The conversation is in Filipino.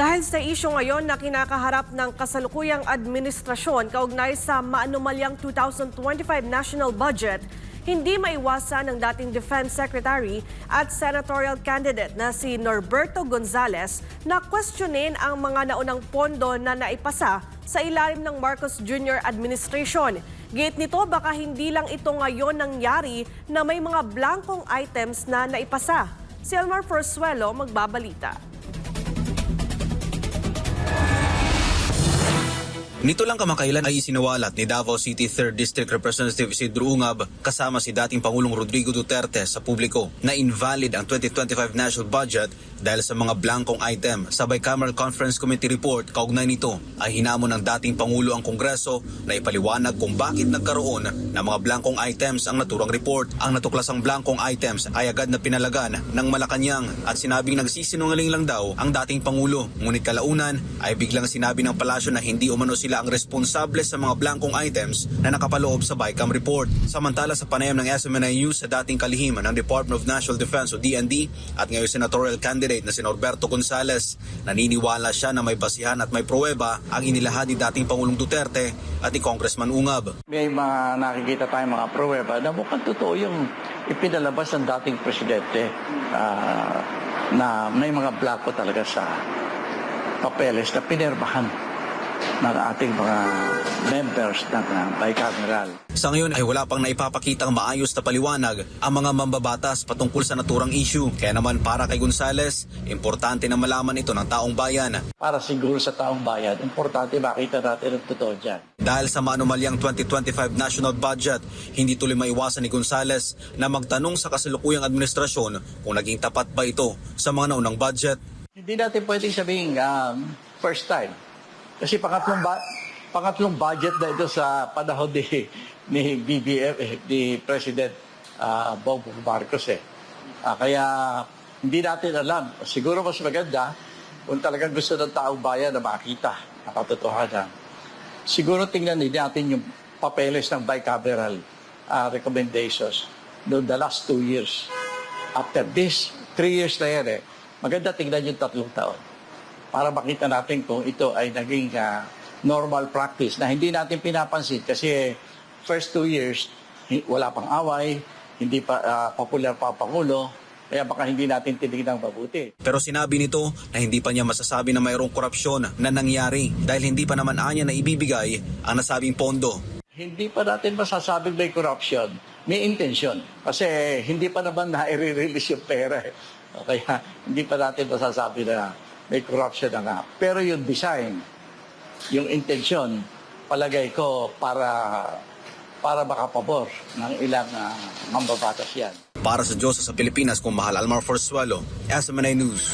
Dahil sa isyu ngayon na kinakaharap ng kasalukuyang administrasyon kaugnay sa maanumalyang 2025 national budget, hindi maiwasan ng dating Defense Secretary at senatorial candidate na si Norberto Gonzales na questionin ang mga naunang pondo na naipasa sa ilalim ng Marcos Jr. administration. Gate nito, baka hindi lang ito ngayon nangyari na may mga blankong items na naipasa. Si Elmar Forzuelo magbabalita. Nito lang kamakailan ay isinawalat ni Davao City 3rd District Representative Isidro Ungab kasama si dating Pangulong Rodrigo Duterte sa publiko na invalid ang 2025 national budget dahil sa mga blankong item. Sa Bicameral Conference Committee report, kaugnay nito ay hinamon ng dating Pangulo ang Kongreso na ipaliwanag kung bakit nagkaroon ng mga blankong items ang naturang report. Ang natuklasang blankong items ay agad na pinalagan ng Malacanang at sinabing nagsisinungaling lang daw ang dating Pangulo. Ngunit kalaunan ay biglang sinabi ng palasyo na hindi umano sila ang responsable sa mga blankong items na nakapaloob sa BICAM report. Samantala sa panayam ng SMNI News sa dating kalihim ng Department of National Defense o DND at ngayon senatorial candidate na si Norberto Gonzales, naniniwala siya na may basihan at may pruweba ang inilahad ni dating Pangulong Duterte at ni Congressman Ungab. May mga nakikita tayong mga pruweba na mukhang totoo yung ipinalabas ng dating presidente na may mga blako talaga sa papeles na pinirmahan ng ating mga members ng bicameral. Sa ngayon ay wala pang naipapakitang maayos na paliwanag ang mga mambabatas patungkol sa naturang issue. Kaya naman para kay Gonzales, importante na malaman ito ng taong bayan. Para siguro sa taong bayan, importante makita natin ang totoo dyan. Dahil sa maanumalyang 2025 national budget, hindi tuloy maiwasan ni Gonzales na magtanong sa kasalukuyang administrasyon kung naging tapat ba ito sa mga naunang budget. Hindi natin pwedeng sabihin first time. Kasi pangatlong budget na ito sa panahon ni BBM, ni President Bongbong Marcos. Kaya hindi natin alam. Siguro mas maganda kung talagang gusto ng taong bayan na makita ang katotohanan. Siguro tingnan natin yung papeles ng bicameral recommendations noong the last 2 years. After this, 3 years na yan maganda tingnan yung 3 taon. Para makita natin kung ito ay naging normal practice na hindi natin pinapansin kasi first 2 years, wala pang away, hindi pa popular pa Pangulo, kaya baka hindi natin tinignan mabuti. Pero sinabi nito na hindi pa niya masasabi na mayroong korupsyon na nangyari dahil hindi pa naman anya na ibibigay ang nasabing pondo. Hindi pa natin masasabing may corruption, may intention. Kasi hindi pa naman na-release yung pera. Kaya hindi pa natin masasabi na may corruption na nga. Pero yung design, yung intention, palagay ko para makapabor ng ilang mambabatas yan. Para sa Diyos sa Pilipinas, kung mahal Elmar Forzuelo, SMNI News.